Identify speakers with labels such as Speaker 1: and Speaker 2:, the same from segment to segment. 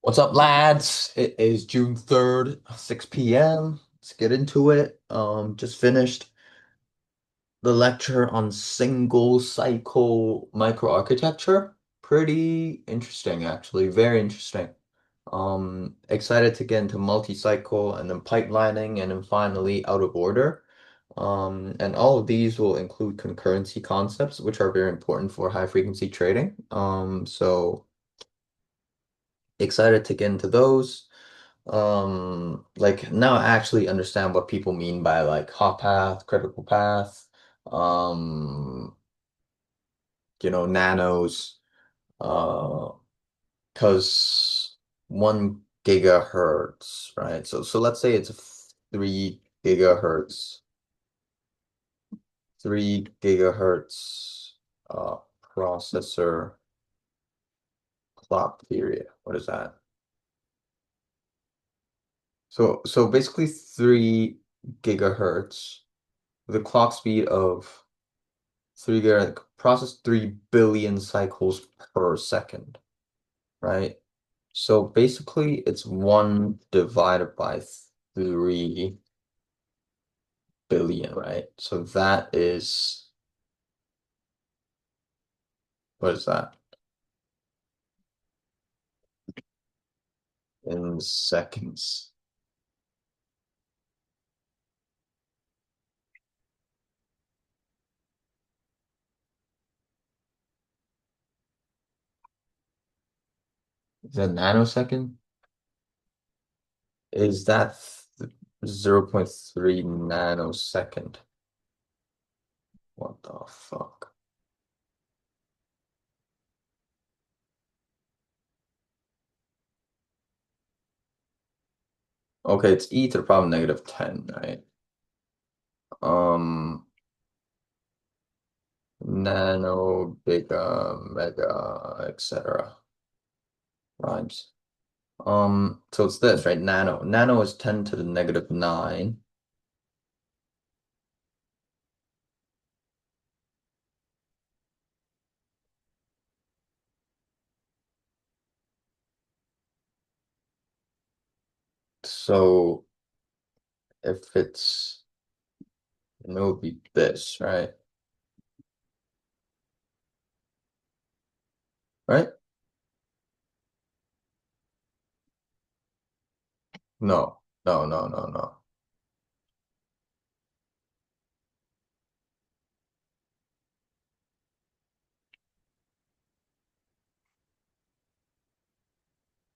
Speaker 1: What's up, lads? It is June 3rd, 6 p.m. Let's get into it. Just finished the lecture on single cycle microarchitecture. Pretty interesting, actually. Very interesting. Excited to get into multi-cycle and then pipelining and then finally out of order. And all of these will include concurrency concepts, which are very important for high frequency trading. So excited to get into those. Like now I actually understand what people mean by like hot path, critical path, um, nanos, uh, because 1 gigahertz, right? So let's say it's a 3 gigahertz, 3 gigahertz processor clock period. What is that? So basically 3 gigahertz with a clock speed of 3 gigahertz, process 3 billion cycles per second, right? So basically it's 1 divided by 3 billion, right? So that is, what is that in seconds? Is that nanosecond? Is that 0.3 nanosecond? What the fuck? Okay, it's e to the power -10, right? Um, Nano, giga, mega, etc. Rhymes. So it's this, right? Nano. Nano is 10 to the -9. So if it would be this, right? Right? No, no, no, no, no.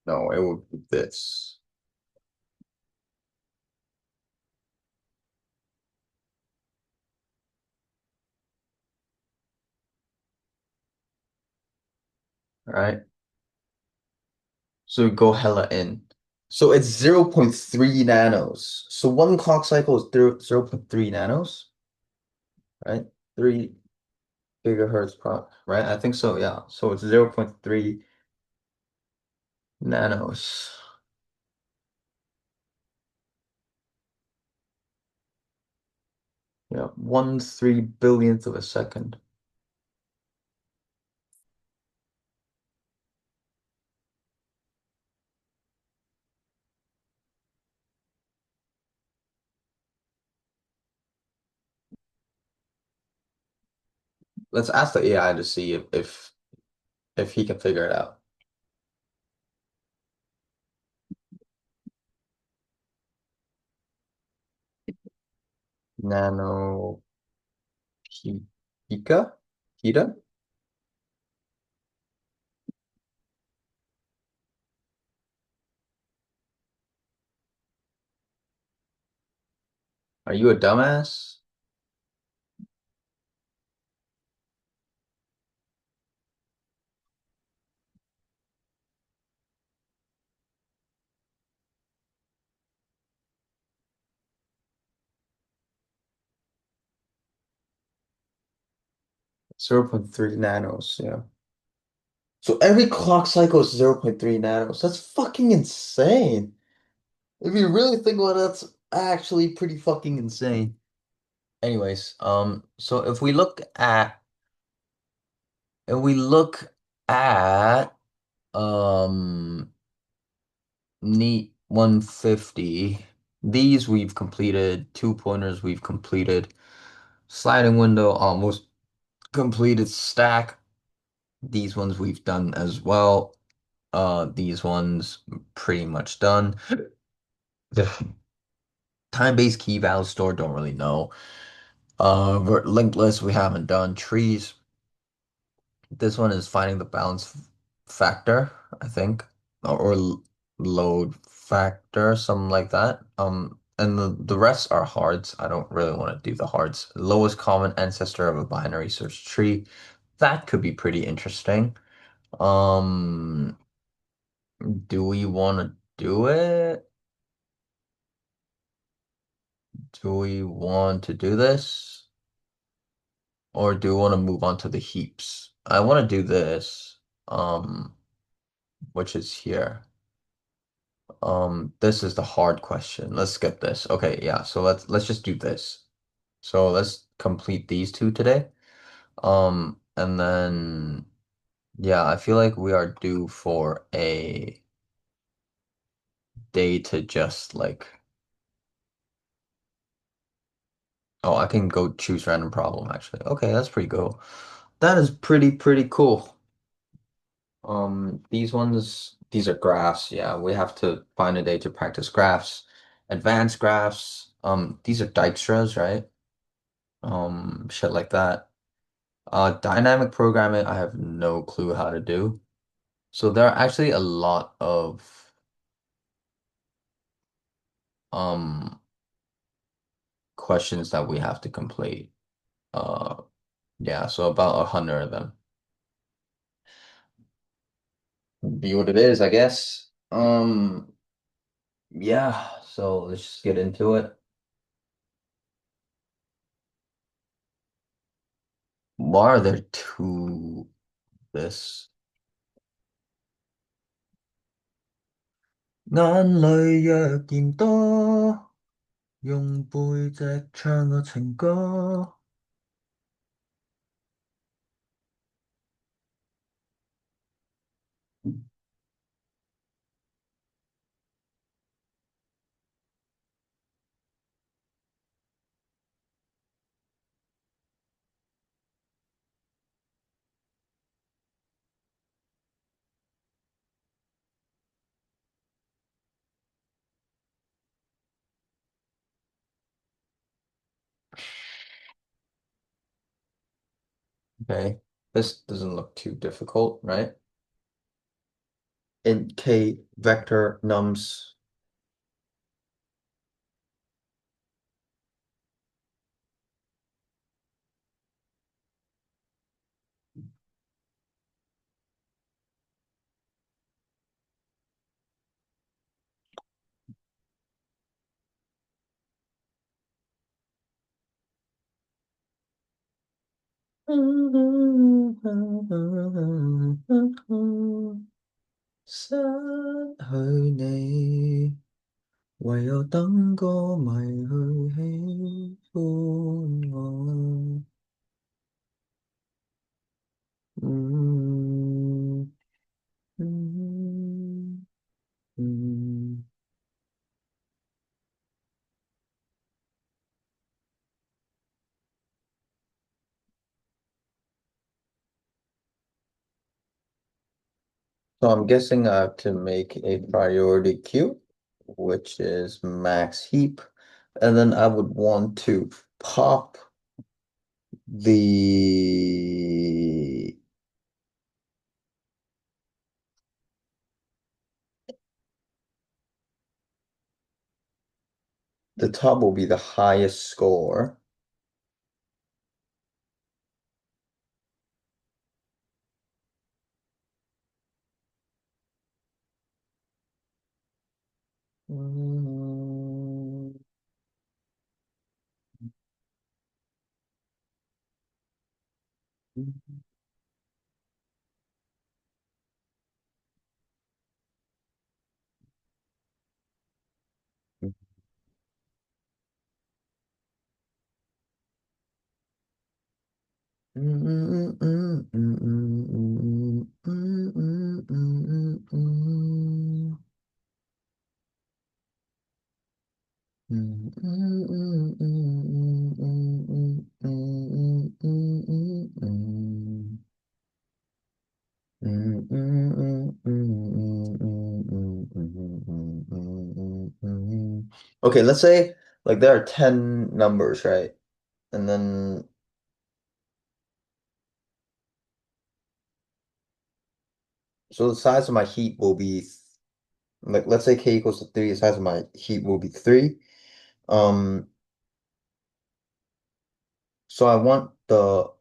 Speaker 1: No, it would be this, right? So we go hella in. So it's 0.3 nanos. So one clock cycle is 0.3 nanos, right? 3 gigahertz per, right? I think so, yeah. So it's 0.3 nanos. Yeah, 1/3 billionth of a second. Let's ask the AI to see if he can figure it out. Nano Ki- Kika? Kita? Are you a dumbass? 0.3 nanos, yeah. So every clock cycle is 0.3 nanos. That's fucking insane. If you really think about it, that's actually pretty fucking insane. Anyways, so if we look at um Neat 150. These we've completed. Two pointers we've completed. Sliding window almost completed. Stack. These ones we've done as well. These ones pretty much done. The time-based key value store don't really know. Linked list we haven't done. Trees. This one is finding the balance factor, I think, or load factor, something like that. And the rest are hards. I don't really want to do the hards. Lowest common ancestor of a binary search tree. That could be pretty interesting. Um, do we want to do it? Do we want to do this? Or do we want to move on to the heaps? I want to do this, which is here. This is the hard question. Let's skip this. Okay, yeah, so let's just do this. So let's complete these two today. And then yeah, I feel like we are due for a day to just like oh, I can go choose random problem actually. Okay, that's pretty cool. That is pretty cool. These ones, these are graphs. Yeah, we have to find a day to practice graphs, advanced graphs. These are Dijkstra's, right? Shit like that. Dynamic programming, I have no clue how to do. So there are actually a lot of um questions that we have to complete. Uh, yeah, so about 100 of them. Be what it is, I guess. Yeah, so let's just get into it. Why are there two this? 眼淚若嫌多，用背脊唱個情歌。Okay, this doesn't look too difficult, right? In K vector nums.失去你，唯有等歌迷去喜歡我。嗯嗯嗯。So I'm guessing I have to make a priority queue, which is max heap, and then I would want to pop the the top will be the highest score. Mm, Okay, let's say like there are 10 numbers, right? And then so the size of my heap will be like let's say k equals to 3, the size of my heap will be 3. Um so I want the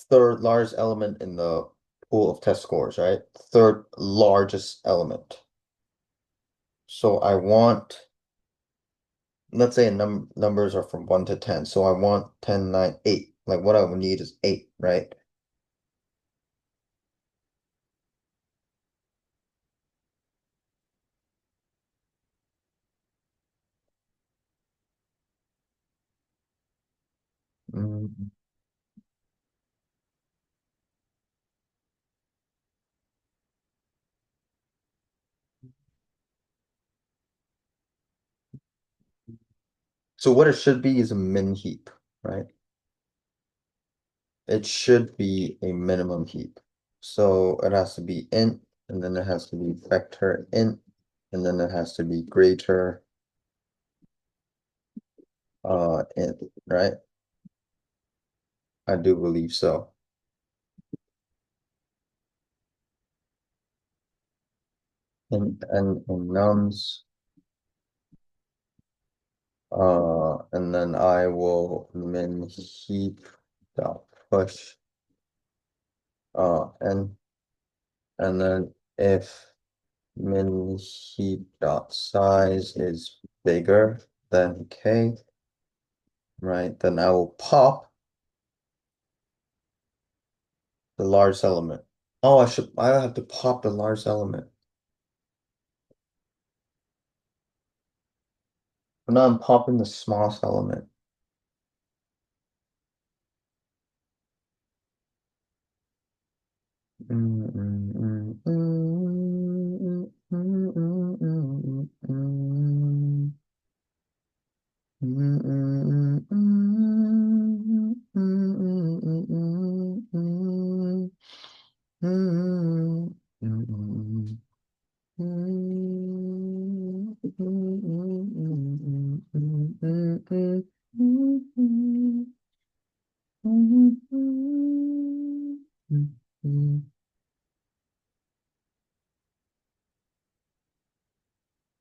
Speaker 1: third largest element in the pool of test scores, right? Third largest element. So I want, let's say numbers are from 1 to 10. So I want 10, 9, 8. Like what I would need is 8, right? Mm. So what it should be is a min heap, right? It should be a minimum heap. So it has to be int, and then it has to be vector int, and then it has to be greater int, right? I do believe so. And nums, and then I will min heap dot push and then if min heap dot size is bigger than k, right, then I will pop the large element. Oh, I have to pop the large element. But now I'm popping the smallest element.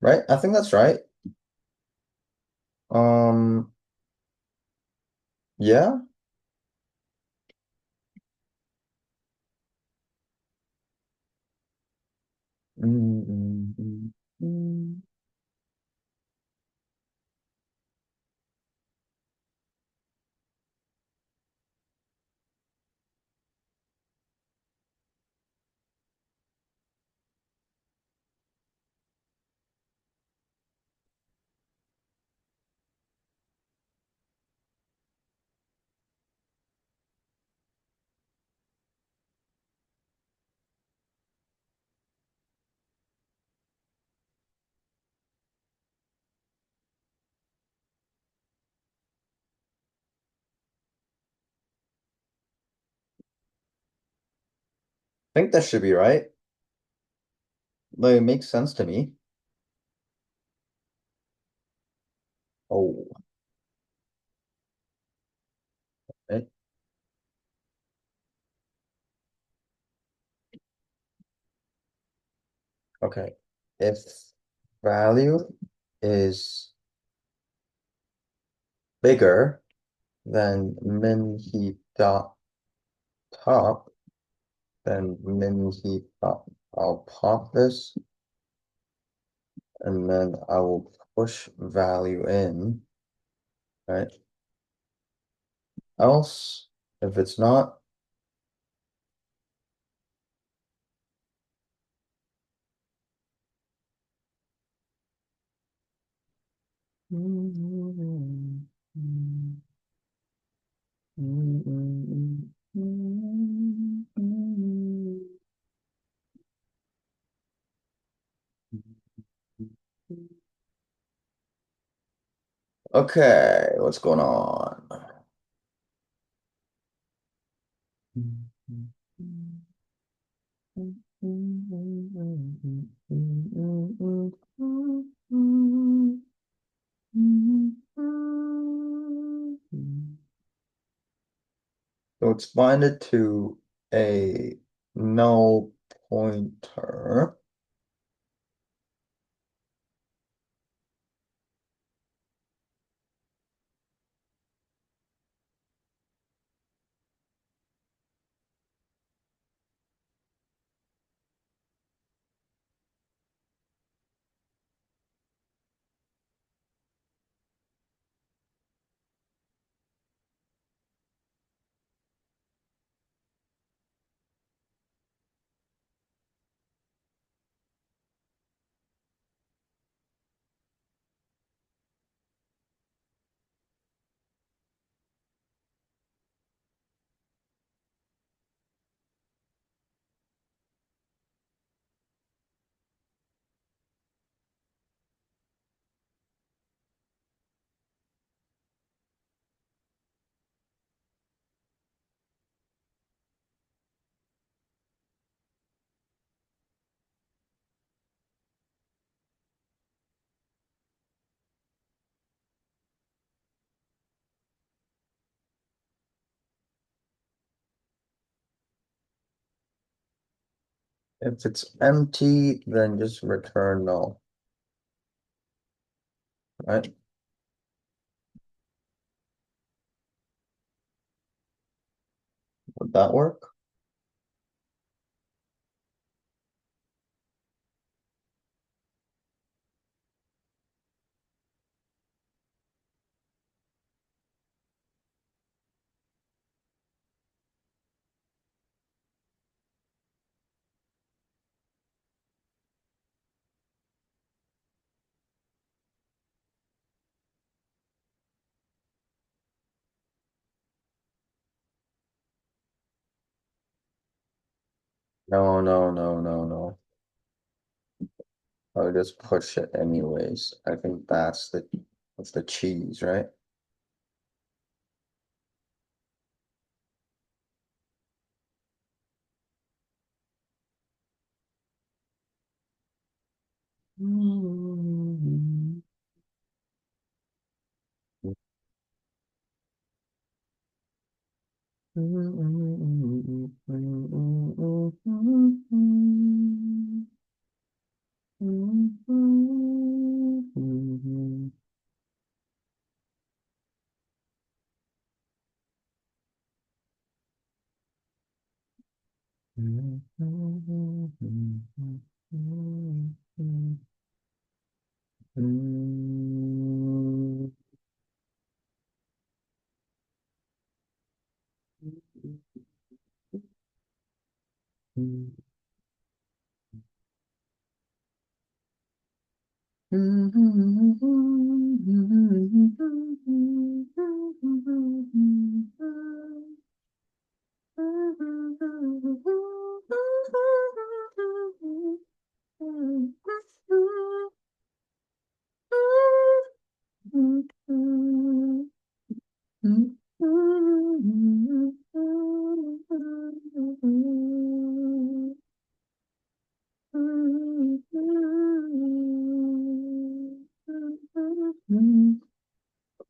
Speaker 1: Right? I think that's right. Um, yeah. I think that should be right. Like, it makes sense to me. Oh, right. Okay. If value is bigger than min heap dot top, then min heap dot, I'll pop this and then I will push value in, right? Else, if it's not, Okay, what's going on? So it's binded to a null pointer. If it's empty, then just return null, right? Would that work? No, no, no, no, no. I would just push it anyways. I think that's the cheese, right?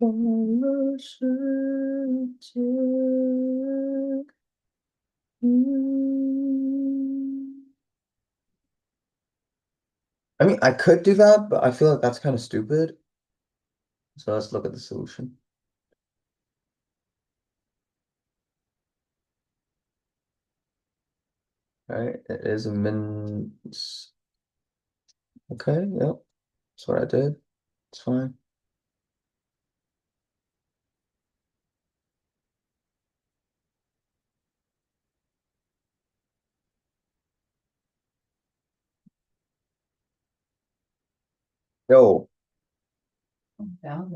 Speaker 1: 我世界。I mean, I could do that, but I feel like that's kind of stupid. So let's look at the solution. All right, it is a min. Okay, yep, that's what I did. It's fine. Yo,
Speaker 2: How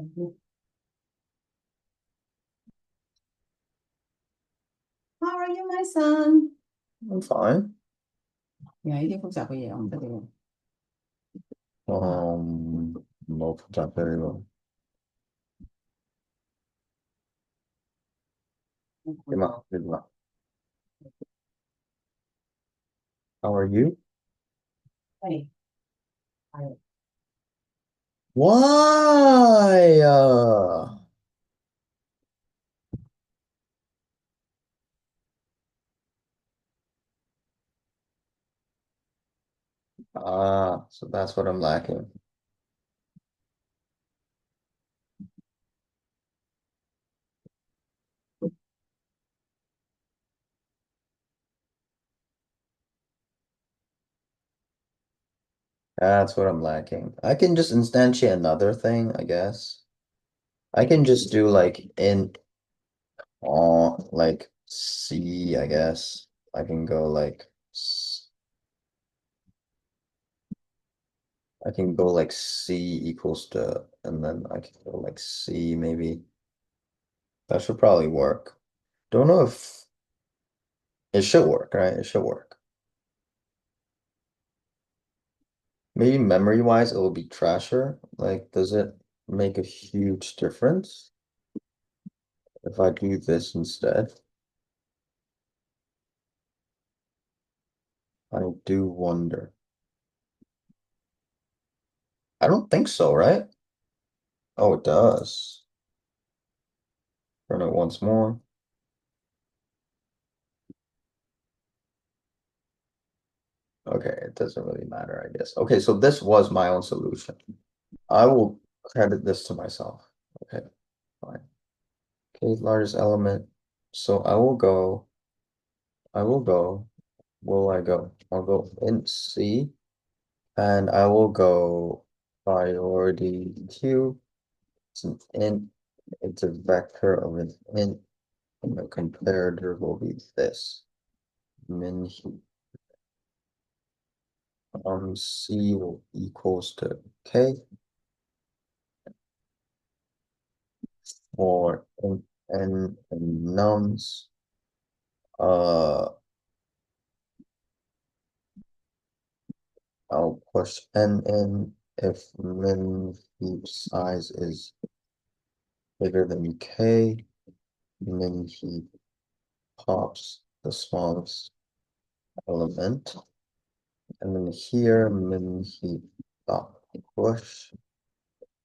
Speaker 2: are you, my son?
Speaker 1: I'm fine.
Speaker 2: 有一啲複雜嘅嘢我唔得嘅。
Speaker 1: 冇複雜嘅呢個。Good luck. How are you?
Speaker 2: Hey, I-
Speaker 1: Why? So that's what I'm lacking. That's what I'm lacking. I can just instantiate another thing, I guess. I can just do like int on like C, I guess. I can go like I can go like C equals to, and then I can go like C maybe. That should probably work. Don't know if it should work, right? It should work. Maybe memory-wise, it will be trasher. Like, does it make a huge difference if I do this instead? I do wonder. I don't think so, right? Oh, it does. Run it once more. Okay, it doesn't really matter, I guess. Okay, so this was my own solution. I will credit this to myself. Okay, fine. Okay, largest element. So will I go? I'll go int C, and I will go priority Q. It's an int, it's a vector of an int, and the comparator will be this. Min heat. C will equals to K for int n and nums. I'll push n in if min heap size is bigger than K, min heap pops the smallest element. And then here, min heap dot push.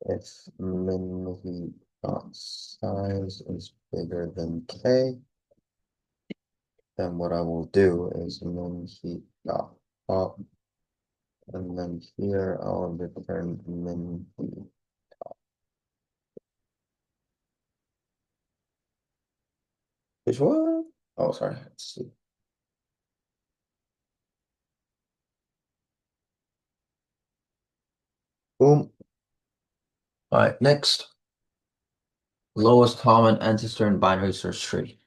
Speaker 1: If min heap dot size is bigger than K, then what I will do is min heap dot pop. And then here I'll return min heap. Which one? Oh, sorry. Let's see. Boom. All right, next. Lowest common ancestor in binary search tree.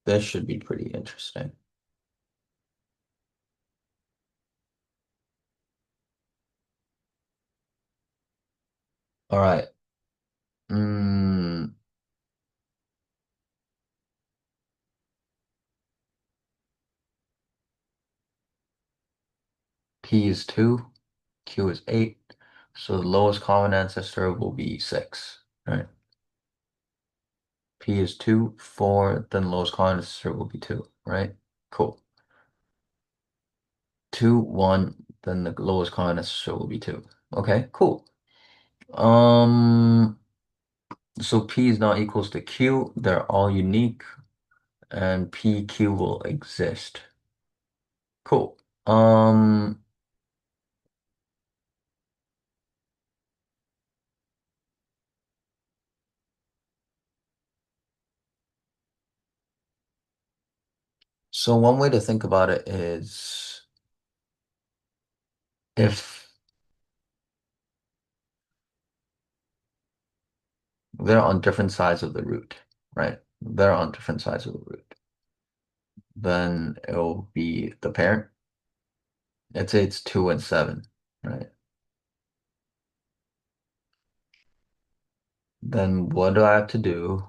Speaker 1: This should be pretty interesting. All right. Mm, P is 2, Q is 8. So the lowest common ancestor will be 6, right? P is 2, 4, then lowest common ancestor will be 2, right? Cool. 2, 1, then the lowest common ancestor will be 2. Okay, cool. Um, so P is not equals to Q. They're all unique, and PQ will exist. Cool. So one way to think about it is if they're on different sides of the root, right? They're on different sides of the root. Then it'll be the parent. Let's say it's 2 and 7, right? Then what do I have to do?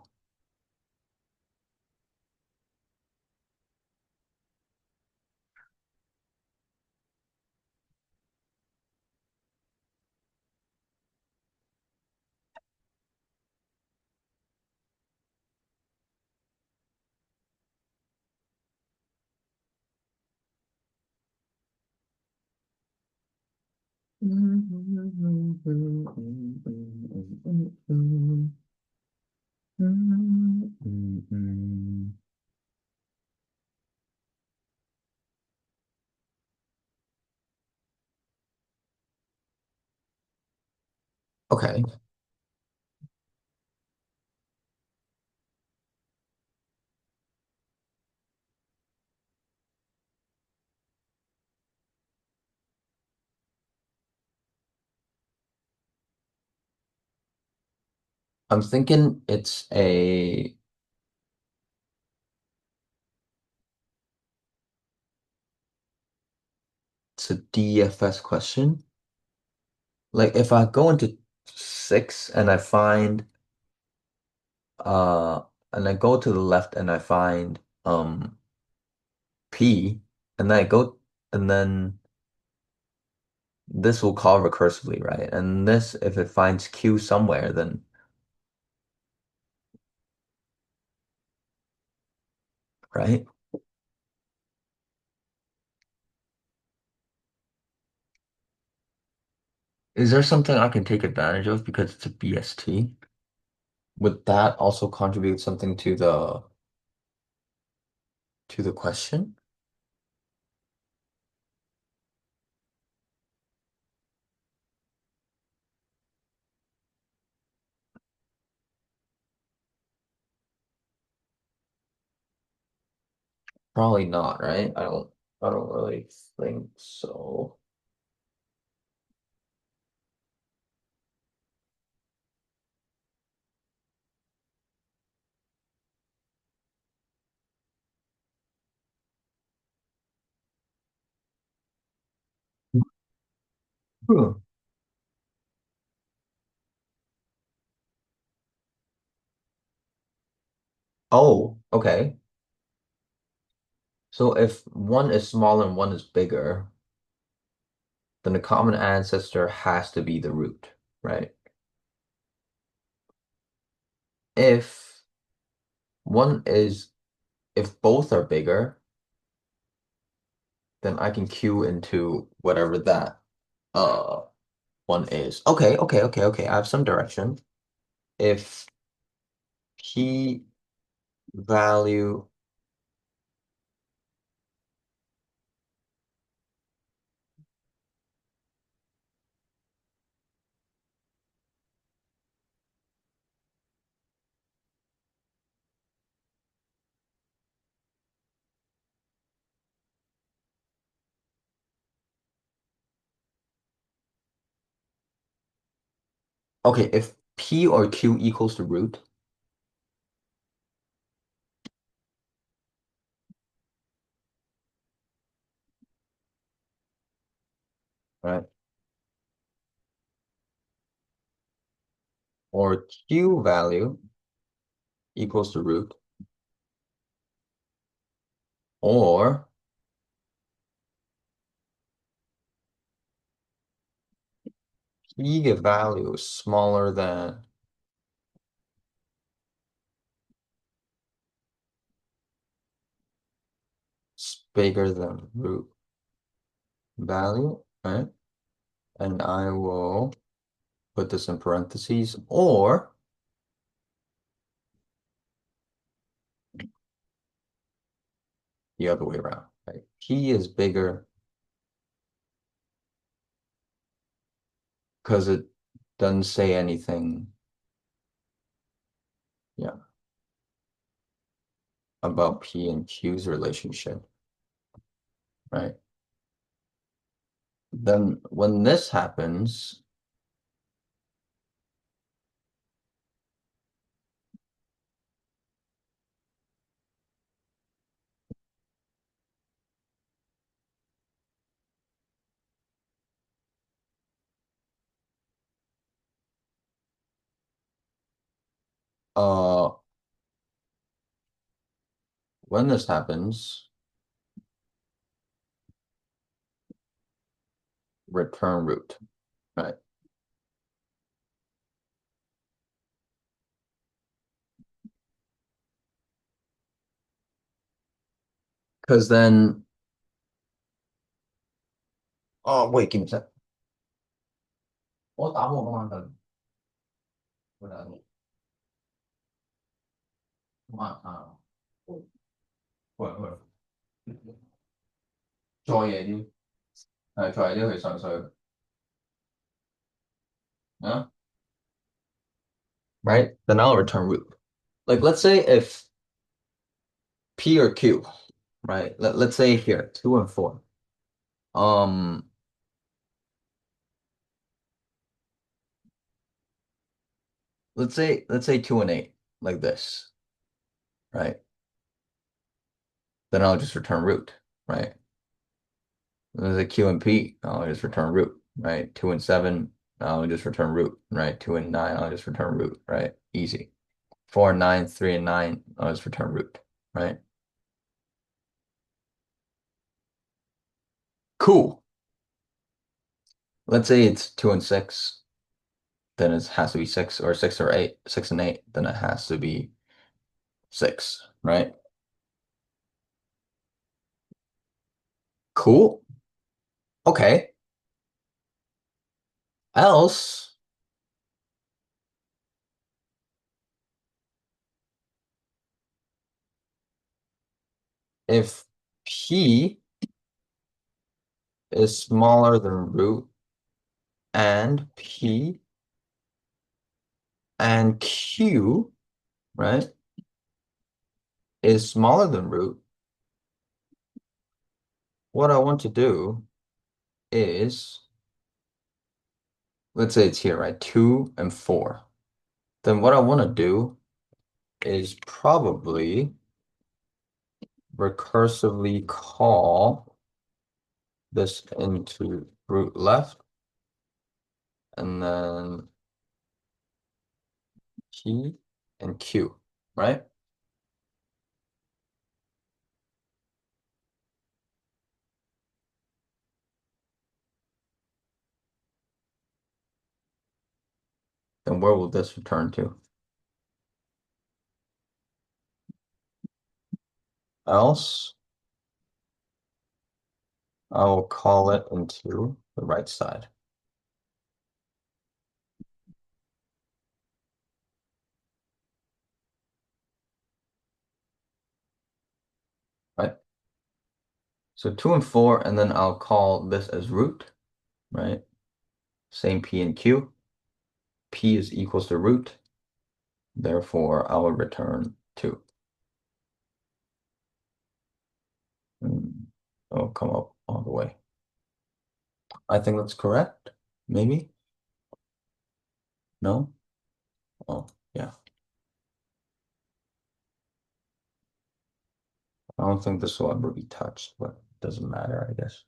Speaker 1: Okay, I'm thinking it's a DFS question. Like if I go into six and I find uh and I go to the left and I find P and then I go and then this will call recursively, right? And this if it finds Q somewhere then right? Is there something I can take advantage of because it's a BST? Would that also contribute something to the question? Probably not, right? I don't really think so. Hmm. Oh, okay. So if one is smaller and one is bigger, then the common ancestor has to be the root, right? If one is, if both are bigger, then I can queue into whatever that uh one is. Okay, okay, okay, okay. I have some direction. If P value, okay, if P or Q equals the root, right? Or Q value equals the root, or P value is smaller than bigger than root value, right? And I will put this in parentheses, or the other way around, right? P is bigger because it doesn't say anything, yeah, about P and Q's relationship, right? Then when this happens, uh, when this happens, return root, right? Because then, oh wait, give me a sec. 我打我干嘛的？我打你，干嘛啊？喂，做嘢啲，係做嘢啲去上水啊，right? Then I'll return root. Like let's say if P or Q, right? Let's say here, 2 and 4. Um, let's say 2 and 8, like this, right? Then I'll just return root, right? There's a Q and P, I'll just return root, right? 2 and 7, I'll just return root, right? 2 and 9, I'll just return root, right? Easy. 4 and 9, 3 and 9, I'll just return root, right? Cool. Let's say it's 2 and 6, then it has to be 6, or 6 or 8, 6 and 8, then it has to be 6, right? Cool. Okay. Else, if P is smaller than root and P and Q, right, is smaller than root, what I want to do is, let's say it's here, right, 2 and 4. Then what I want to do is probably recursively call this into root left and then P and Q, right? Then where will this return to? Else, I will call it into the right side, right? So 2 and 4, and then I'll call this as root, right? Same P and Q. P is equals to root. Therefore, I will return 2. And it'll come up all the way. I think that's correct. Maybe? No? Oh, yeah. I don't think this will ever be touched, but it doesn't matter, I guess.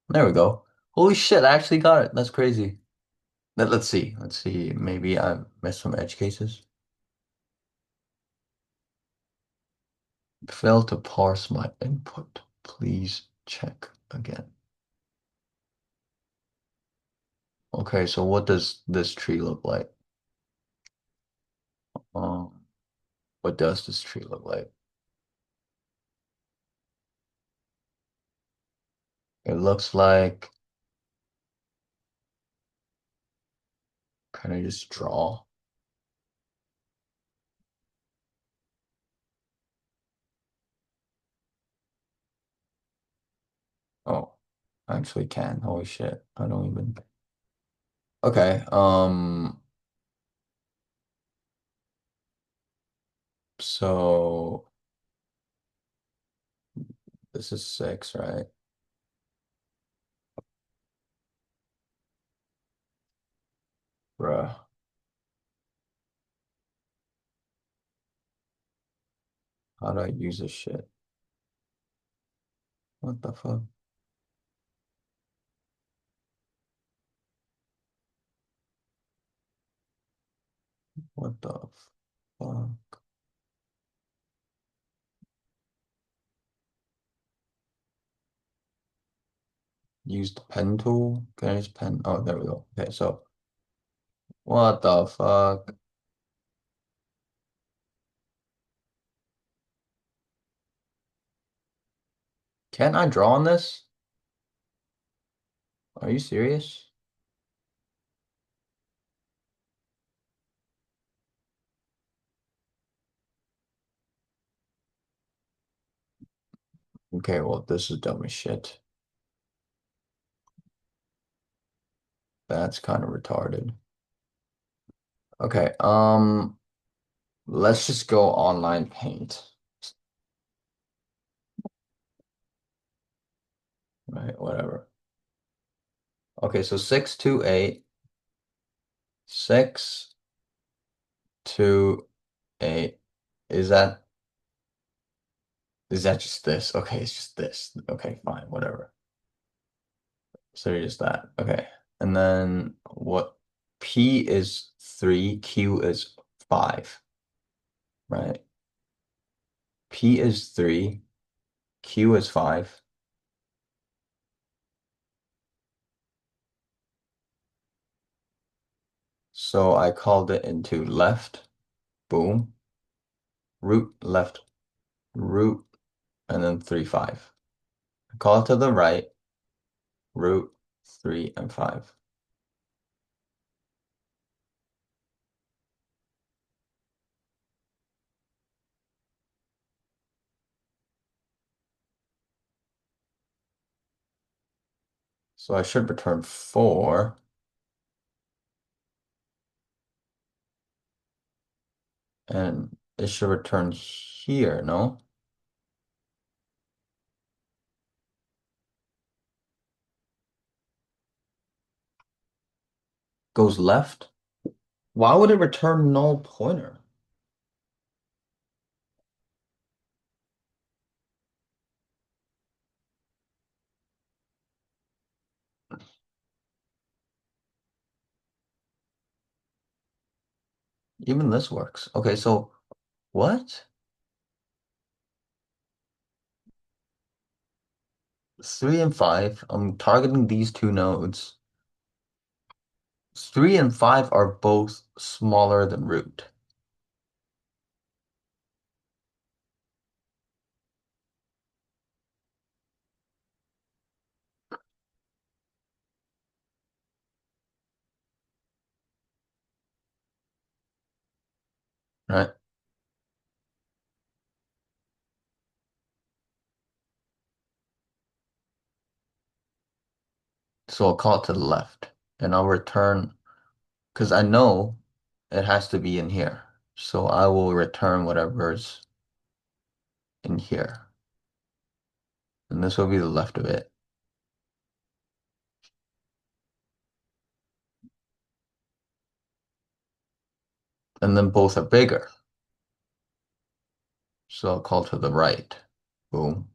Speaker 1: There we go. Holy shit, I actually got it. That's crazy. Let's see. Let's see. Maybe I missed some edge cases. Failed to parse my input. Please check again. Okay, so what does this tree look like? Um, what does this tree look like? It looks like, can I just draw? Oh, I actually can. Holy shit. I don't even. Okay, so this is 6, right? Bruh, how do I use this shit? What the fuck? What the fuck? Use the pen tool? Can I use pen? Oh, there we go. Okay, so what the fuck? Can I draw on this? Are you serious? Okay, well, this is dumb as shit. That's kind of retarded. Okay, let's just go online paint. Right, whatever. Okay, so 628, 628. Is that is that just this? Okay, it's just this. Okay, fine, whatever. So just that. Okay. And then what P is 3, Q is 5, right? P is 3, Q is 5. So I called it into left, boom, root, left, root, and then 3, 5. Call it to the right, root, 3, and 5. So I should return 4, and it should return here, no? Goes left. Why would it return null pointer? Even this works. Okay, so what? 3 and 5, I'm targeting these two nodes. 3 and 5 are both smaller than root. Right? So I'll call it to the left and I'll return because I know it has to be in here. So I will return whatever's in here. And this will be the left of it. And then both are bigger. So I'll call to the right. Boom.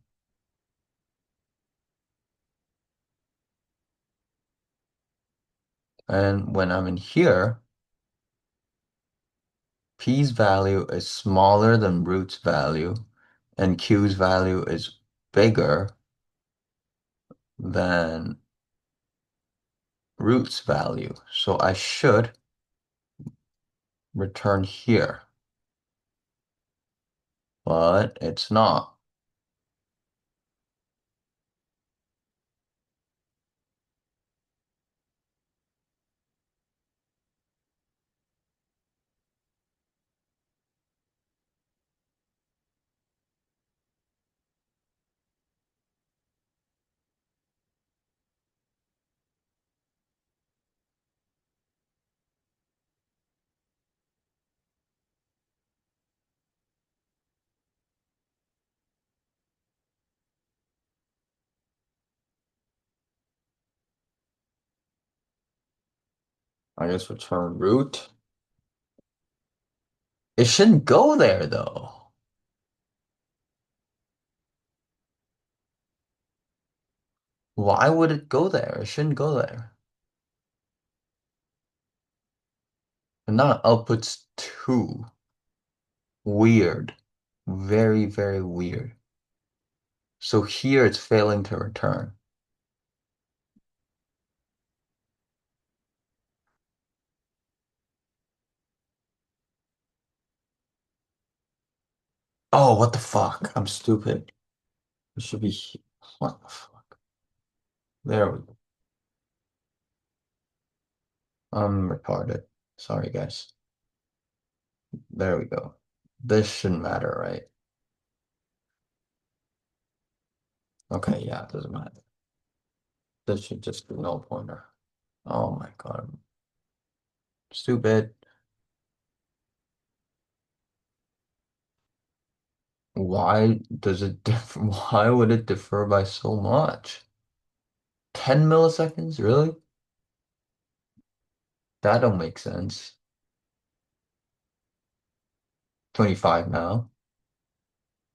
Speaker 1: And when I'm in here, P's value is smaller than root's value, and Q's value is bigger than root's value. So I should return here, but it's not. I guess return root. It shouldn't go there though. Why would it go there? It shouldn't go there. And now outputs 2. Weird. Very, very weird. So here it's failing to return. Oh, what the fuck? I'm stupid. It should be. What the fuck? There we go. I'm retarded. Sorry, guys. There we go. This shouldn't matter, right? Okay, yeah, it doesn't matter. This should just be no pointer. Oh my God. Stupid. Why does it differ? Why would it differ by so much? 10 milliseconds? Really? That don't make sense. 25 now.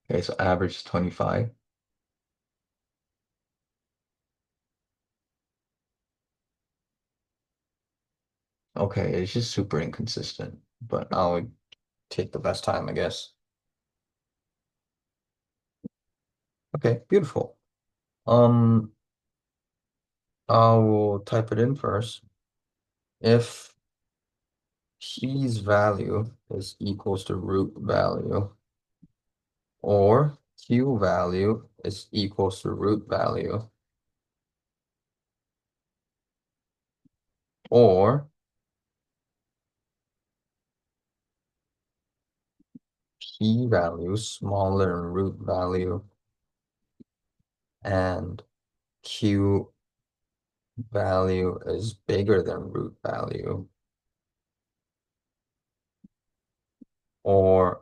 Speaker 1: Okay, so average is 25. Okay, it's just super inconsistent, but I'll take the best time, I guess. Okay, beautiful. Um, I will type it in first. If key's value is equals to root value, or Q value is equals to root value, or P value smaller than root value and Q value is bigger than root value, or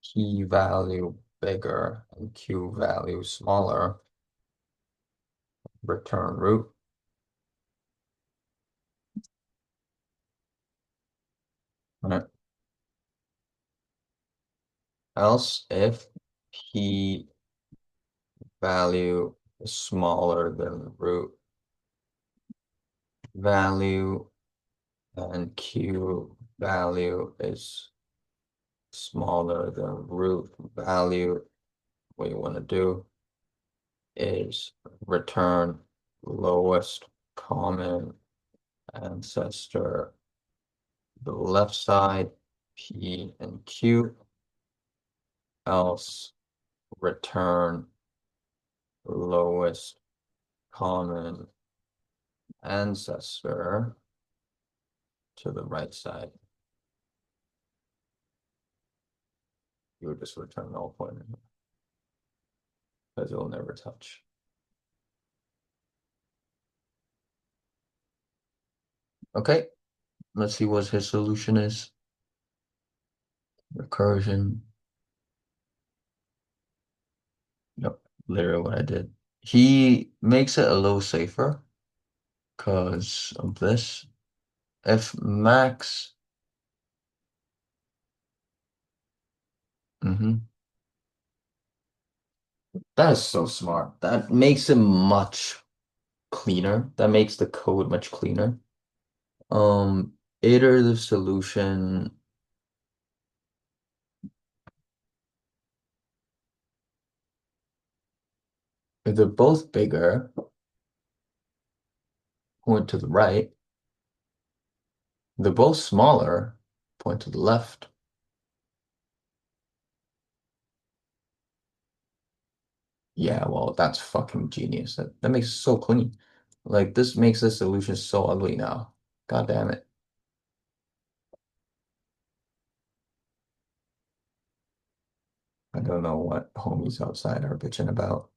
Speaker 1: P value bigger and Q value smaller, return root. Right? Else, if P value is smaller than root value and Q value is smaller than root value, what you want to do is return lowest common ancestor, the left side, P and Q, else return lowest common ancestor to the right side. You would just return null pointer because it will never touch. Okay, let's see what his solution is. Recursion. Yep, literally what I did. He makes it a little safer because of this. If max, that is so smart. That makes it much cleaner. That makes the code much cleaner. Iterative solution, if they're both bigger, point to the right. They're both smaller, point to the left. Yeah, well, that's fucking genius. That makes it so clean. Like this makes this solution so ugly now. God damn it. I don't know what homies outside are bitching about,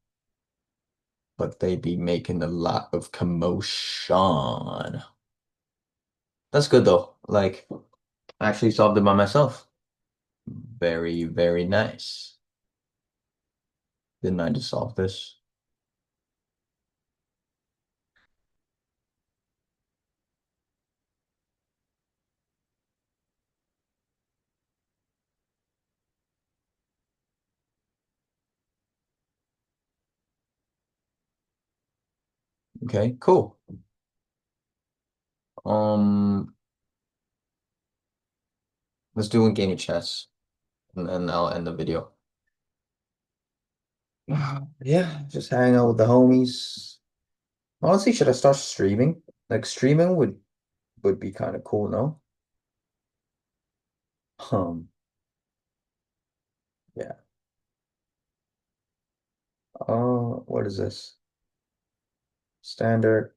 Speaker 1: but they be making a lot of commotion. That's good though. Like, I actually solved it by myself. Very, very nice. Didn't I just solve this? Okay, cool. Um, let's do a game of chess, and then I'll end the video. Yeah, just hang out with the homies. Honestly, should I start streaming? Like streaming would be kind of cool, no? Yeah. What is this? Standard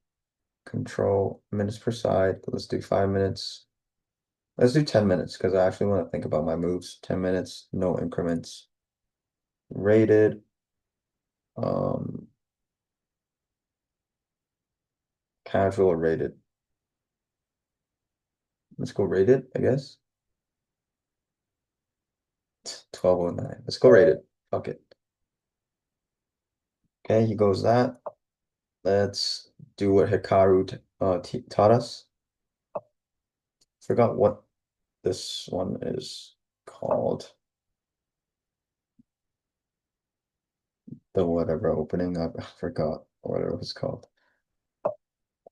Speaker 1: control minutes per side. Let's do 5 minutes. Let's do 10 minutes because I actually want to think about my moves. 10 minutes, no increments. Rated. Um, Casual or rated. Let's go rated, I guess. 1209. Let's go rated. Fuck it. Okay, he goes that. Let's do what Hikaru t taught us. Forgot what this one is called. The whatever opening. I forgot what it was called.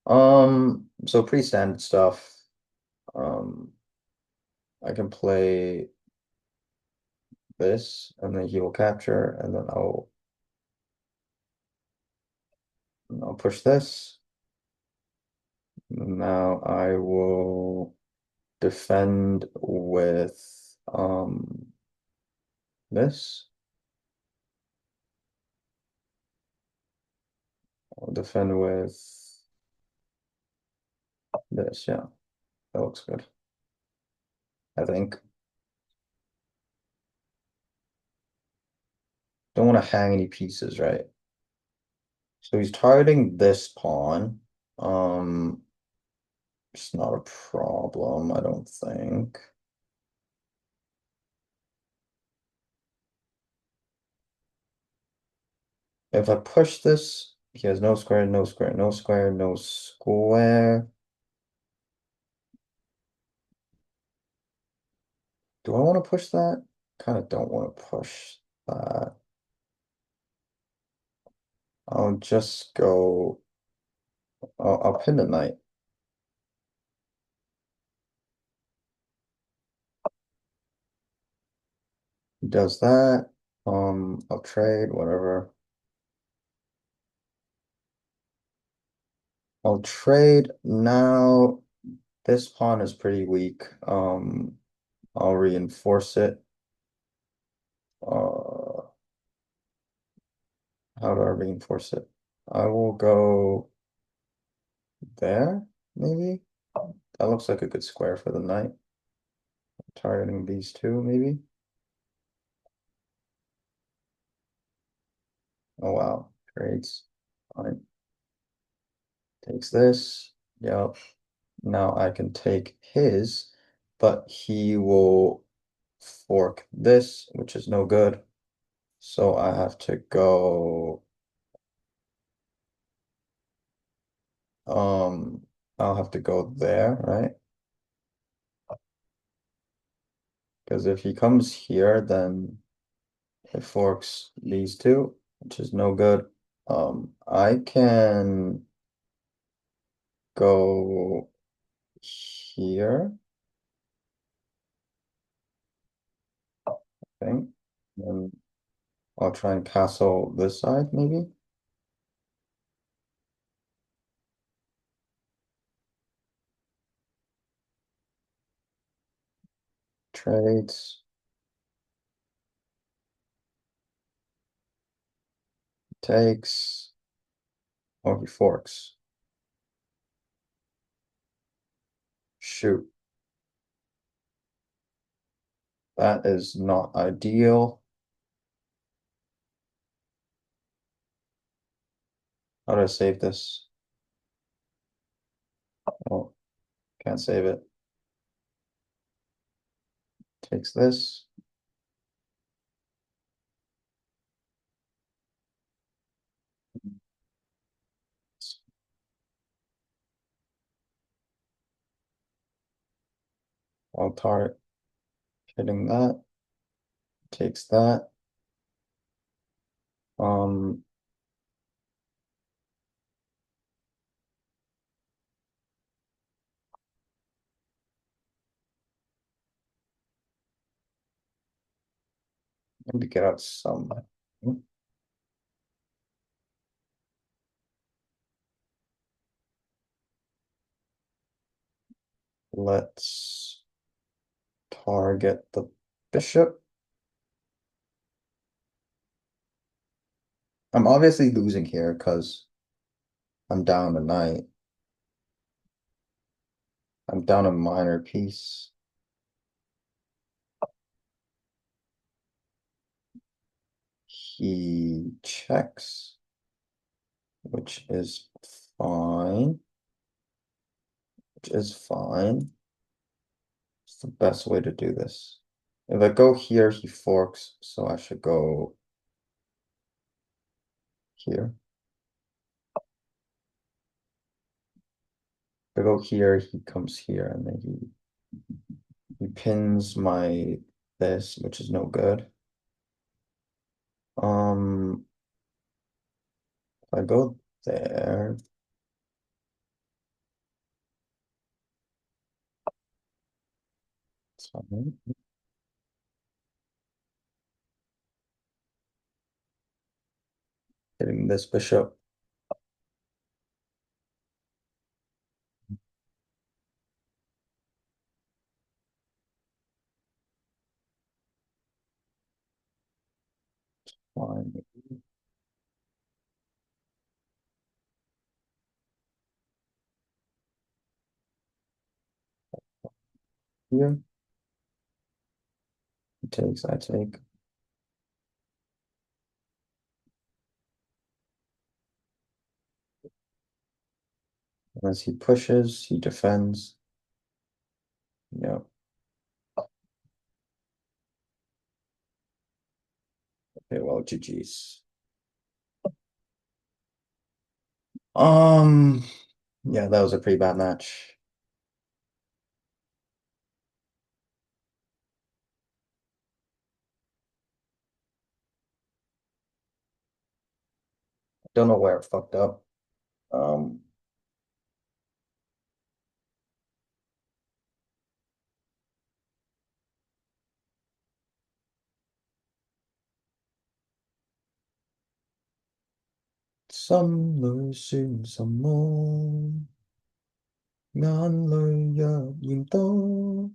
Speaker 1: So pretty standard stuff. Um, I can play this, and then he will capture, and then I'll push this. Now I will defend with this. I'll defend with this. Yeah, that looks good. I think. Don't want to hang any pieces, right? So he's targeting this pawn. It's not a problem, I don't think. If I push this, he has no square, no square, no square, no square. Do I want to push that? Kind of don't want to push that. I'll just go. I'll pin the knight. He does that. I'll trade, whatever. I'll trade now. This pawn is pretty weak. I'll reinforce it. Uh, how do I reinforce it? I will go there, maybe. That looks like a good square for the knight. Targeting these two, maybe. Oh wow, trades. Fine. Takes this. Yep. Now I can take his, but he will fork this, which is no good. So I have to go. I'll have to go there, right? Because if he comes here, then it forks these two, which is no good. I can go here, I think. And I'll try and castle this side, maybe. Trades, takes, or he forks. Shoot, that is not ideal. How do I save this? Oh, can't save it. Takes this. I'll tar hitting that. Takes that. Um, Maybe get out some. Let's target the bishop. I'm obviously losing here because I'm down a knight. I'm down a minor piece. He checks, which is fine. Which is fine. It's the best way to do this. If I go here, he forks, so I should go here. If I go here, he comes here, and then he pins my this, which is no good. If I go there, it's fine. Hitting this bishop. Fine. Here, he takes, I take. As he pushes, he defends. Yep. Okay, well, GG's. Um, yeah, that was a pretty bad match. Don't know where it fucked up. Um, some lười xuyên some more. Ngàn lời giờ nhìn tôi.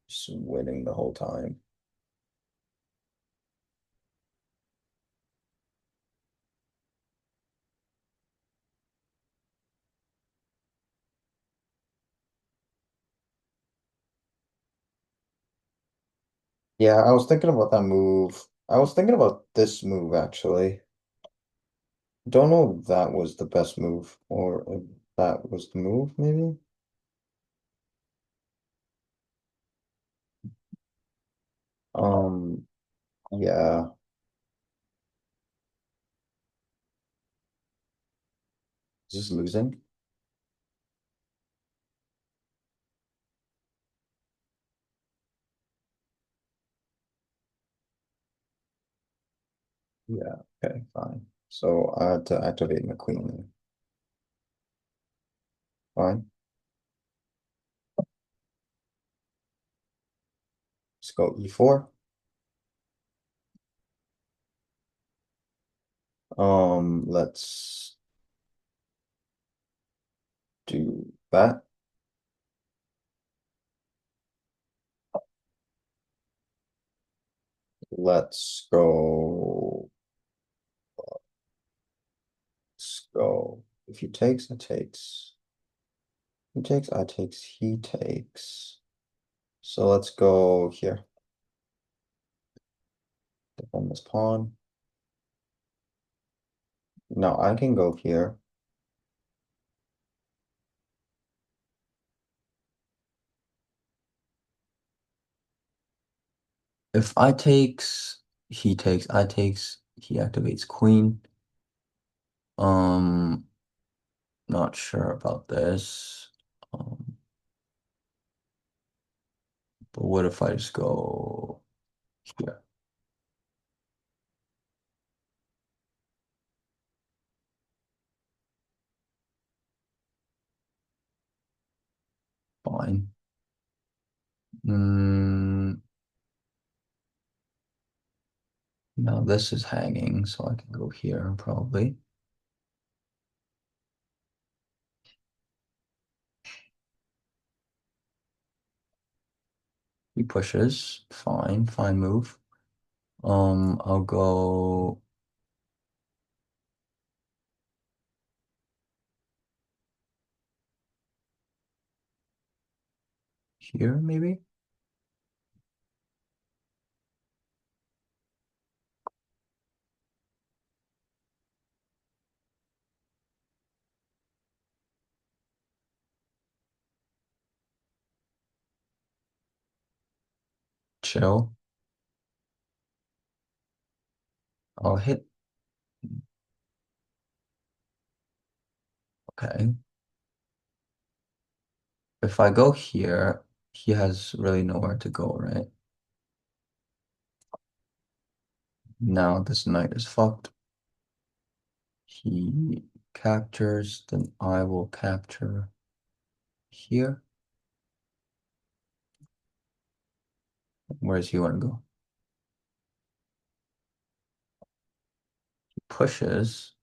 Speaker 1: Just winning the whole time. Yeah, I was thinking about that move. I was thinking about this move actually. Don't know if that was the best move or if that was the move, maybe. Um, yeah, just losing. Yeah, okay, fine. So I had to activate my queen there. Fine. Let's go e4. Let's do that. Let's go. Let's go. If he takes, I takes. He takes, I takes, he takes. So let's go here. Defend this pawn. No, I can go here. If I takes, he takes, I takes, he activates queen. Um, Not sure about this. Um, but what if I just go here? Fine. Mm, Now this is hanging, so I can go here probably. He pushes. Fine, fine move. I'll go here, maybe? Chill. I'll hit. Okay. If I go here, he has really nowhere to go, right? Now this knight is fucked. He captures, then I will capture here. Where does he want to go? He pushes.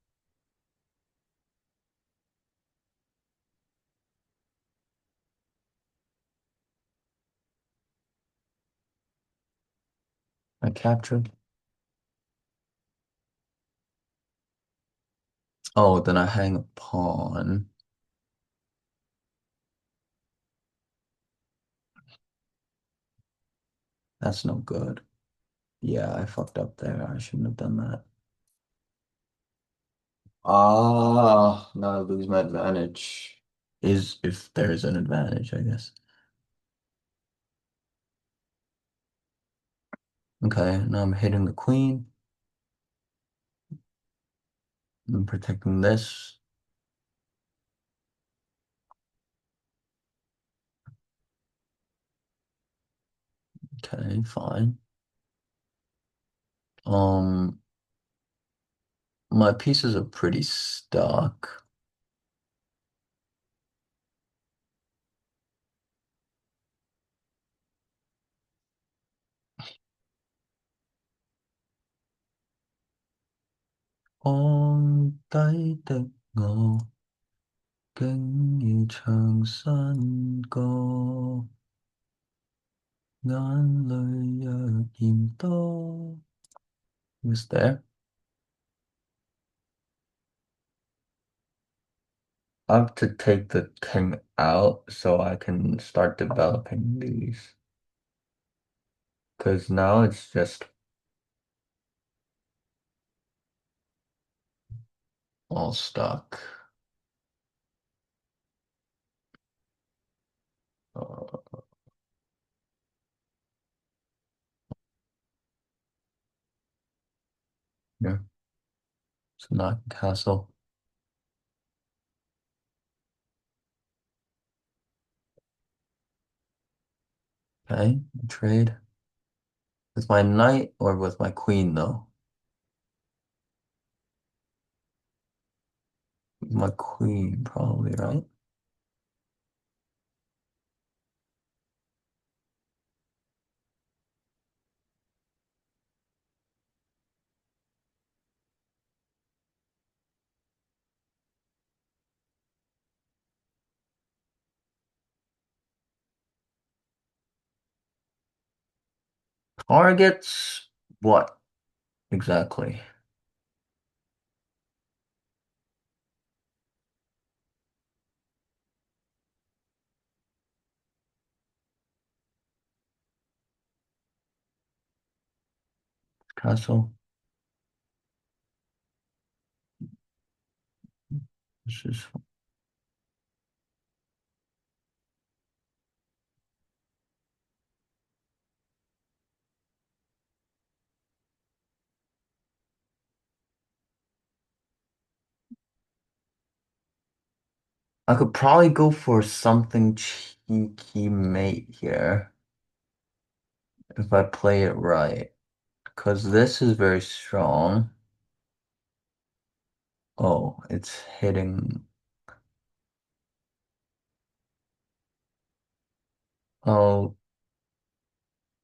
Speaker 1: I captured. Oh, then I hang a pawn. That's no good. Yeah, I fucked up there. I shouldn't have done that. Ah, now I lose my advantage. Is if there is an advantage, I guess. Okay, now I'm hitting the queen. I'm protecting this. Okay, fine. Um, my pieces are pretty stuck. Con cái tịch ngộ, kinh như trường sơn cô, ngàn lời chìm tô. Who's there? I have to take the king out so I can start developing these. Because now it's just all stuck. Uh, yeah, it's not castle. Okay, trade with my knight or with my queen though. With my queen, probably, right? Targets what exactly? Castle. This is. I could probably go for something cheeky mate here if I play it right. Because this is very strong. Oh, it's hitting. Oh,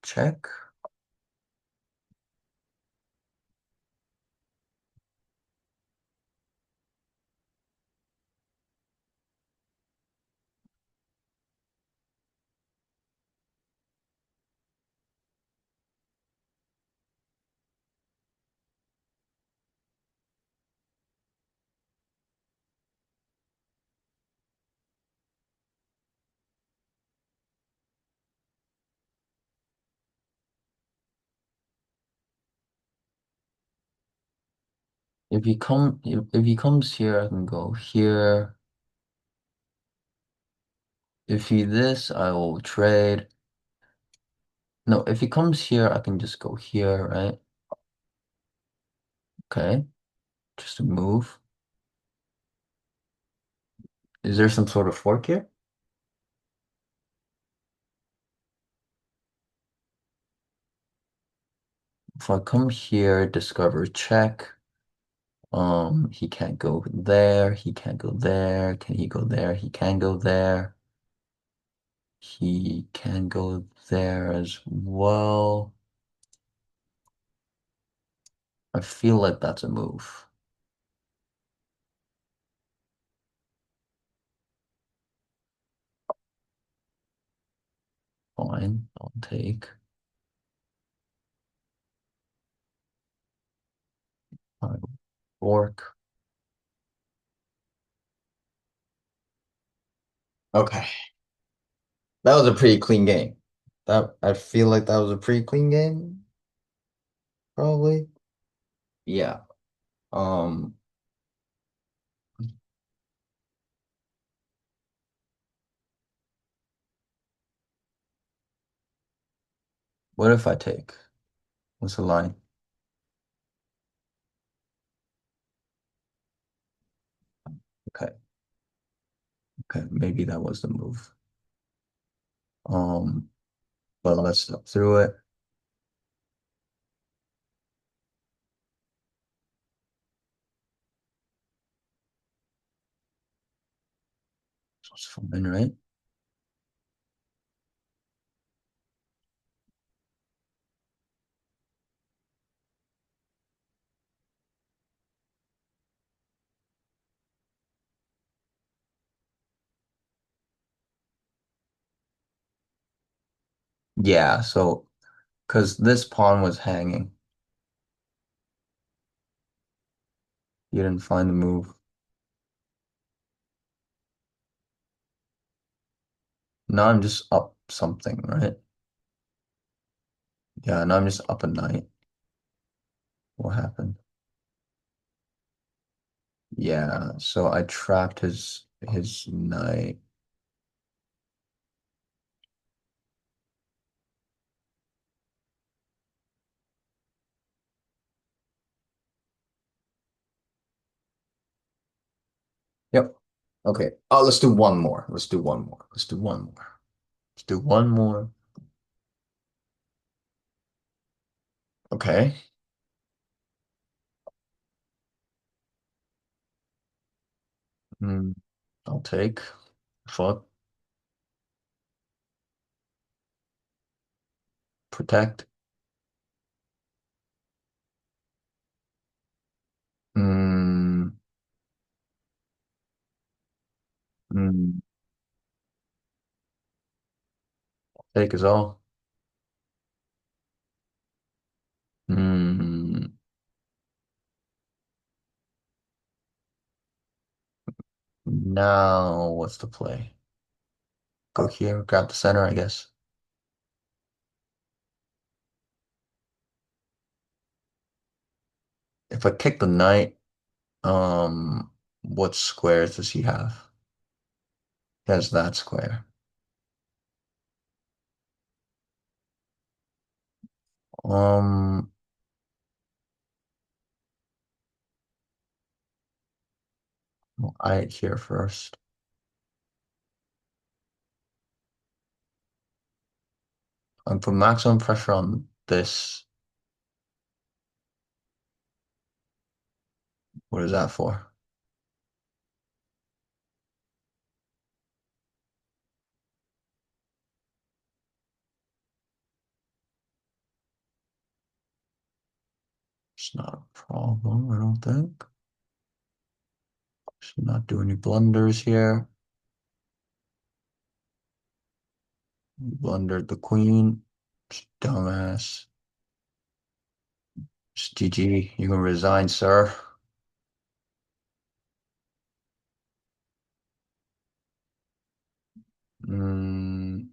Speaker 1: check. if he comes here, I can go here. If he this, I will trade. No, if he comes here, I can just go here, right? Okay, just a move. Is there some sort of fork here? If I come here, discover check. He can't go there. He can't go there. Can he go there? He can go there. He can go there as well. I feel like that's a move. Fine, I'll take. I fork. Okay. That was a pretty clean game. That I feel like that was a pretty clean game, probably. Yeah. Um, what if I take? What's the line? Okay. Okay, maybe that was the move. Um, but let's step through it. So it's fine, right? Yeah, so because this pawn was hanging, you didn't find the move. Now I'm just up something, right? Yeah, now I'm just up a knight. What happened? Yeah, so I trapped his knight. Yep. Okay. Oh, let's do one more. Let's do one more. Let's do one more. Let's do one more. Okay. Mm, I'll take. Fuck. Protect. Mm, mm, take is all. Mm, now what's the play? Go here, grab the center, I guess. If I kick the knight, what squares does he have? He has that square. Um, I here first. I'm put maximum pressure on this. What is that for? It's not a problem, I don't think. Should not do any blunders here. Blundered the queen. Dumbass. Just GG. You can resign, sir. Mm,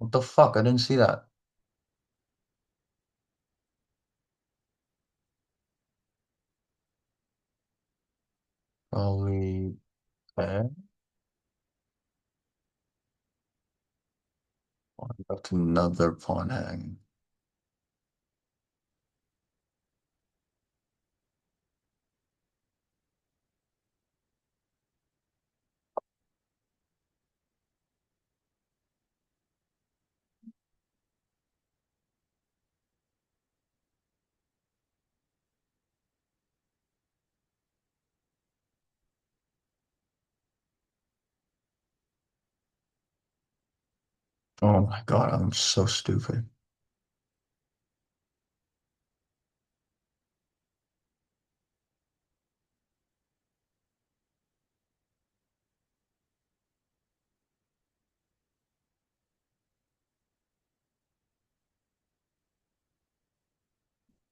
Speaker 1: What the fuck? I didn't see that. Probably okay. Left another pawn hanging. Oh my God, I'm so stupid.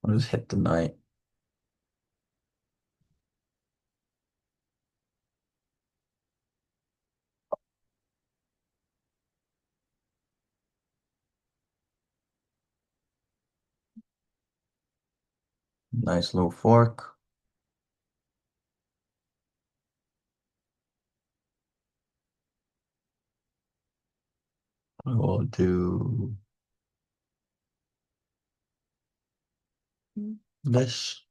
Speaker 1: I just hit the knight. Nice little fork. I will do this.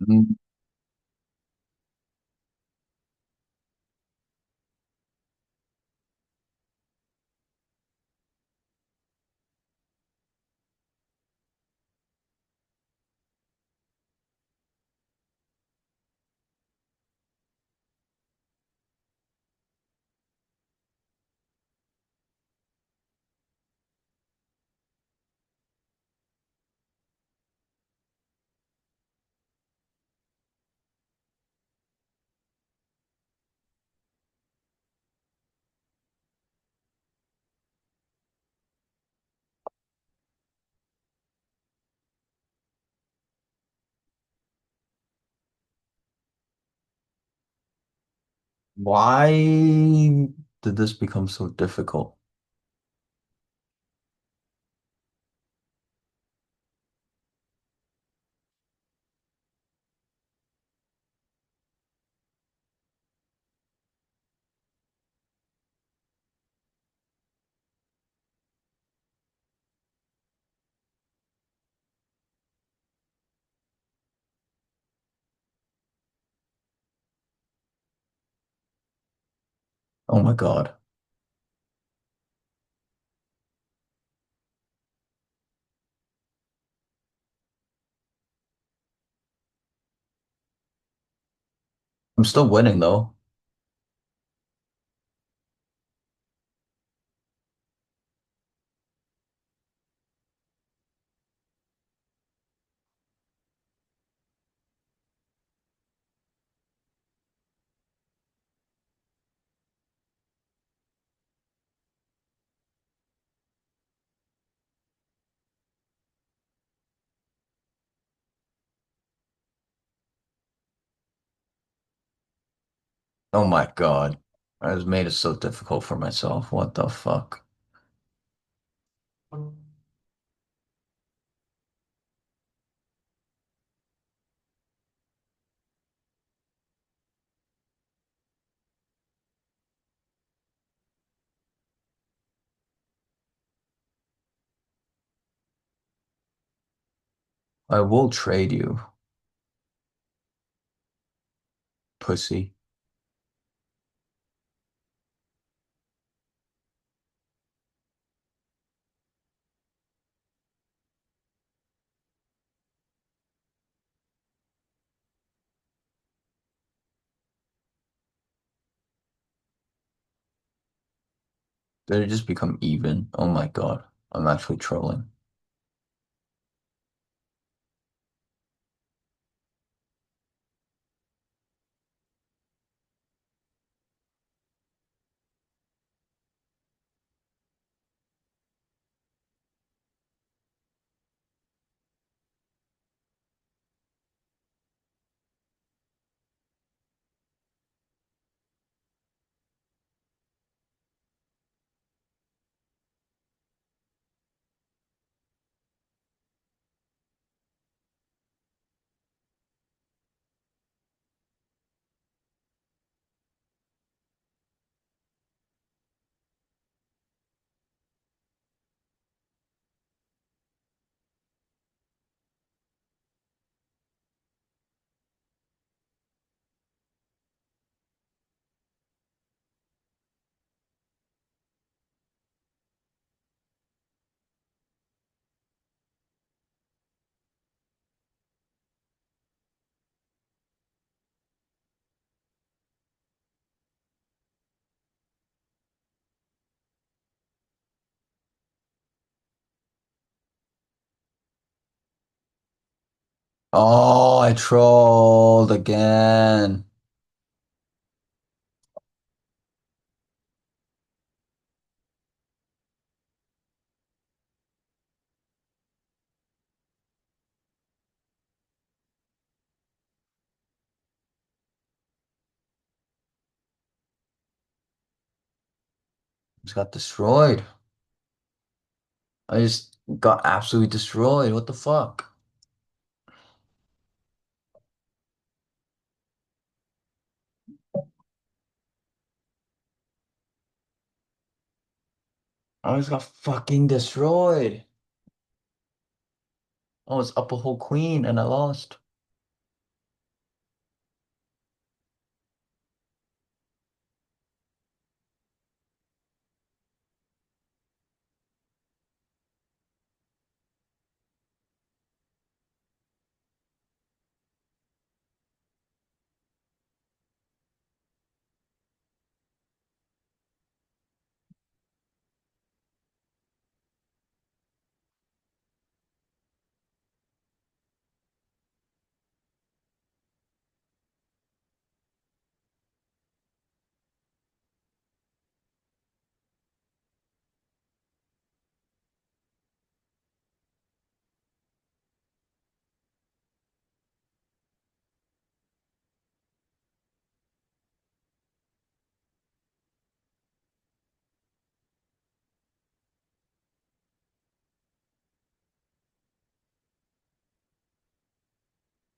Speaker 1: Mm. Why did this become so difficult? Oh my God. I'm still winning though. Oh my God. I just made it so difficult for myself. What the fuck? I will trade you, pussy. Did it just become even? Oh my God. I'm actually trolling. Oh, I trolled again. Just got destroyed. I just got absolutely destroyed. What the fuck? I just got fucking destroyed. I was up a whole queen and I lost.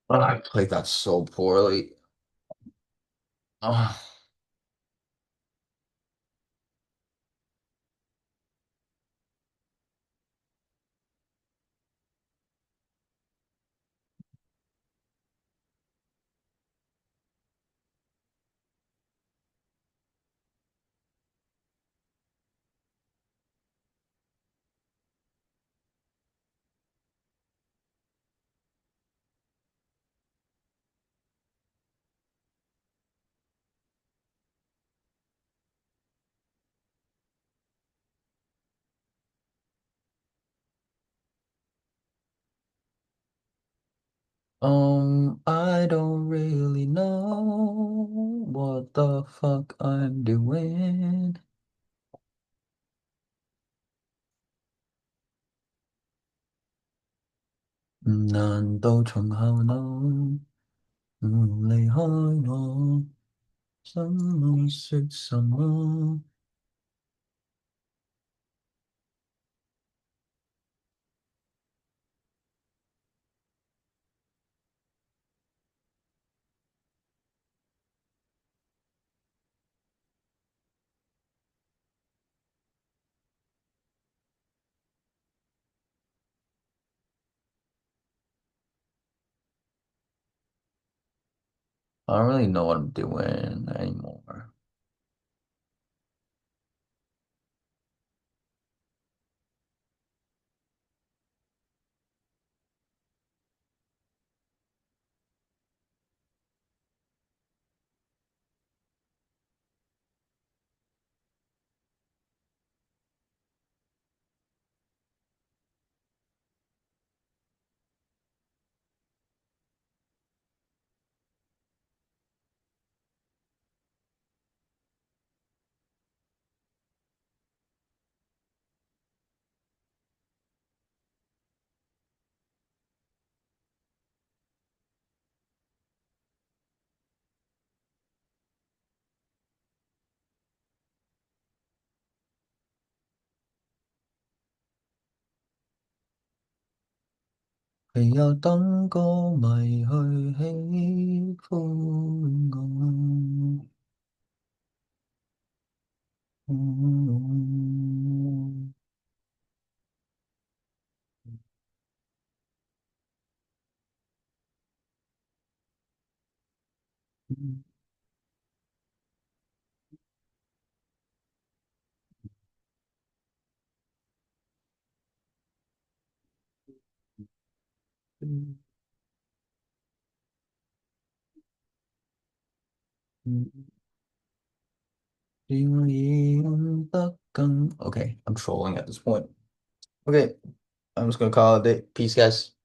Speaker 1: I played that so poorly. Ugh. I don't really know what the fuck I'm doing. 난도從後腦，離開我，心裏說什麼？I don't really know what I'm doing anymore. Thì有等歌迷去喜歡我。嗯嗯嗯 Okay, I'm trolling at this point. Okay, I'm just gonna call it a day. Peace, guys.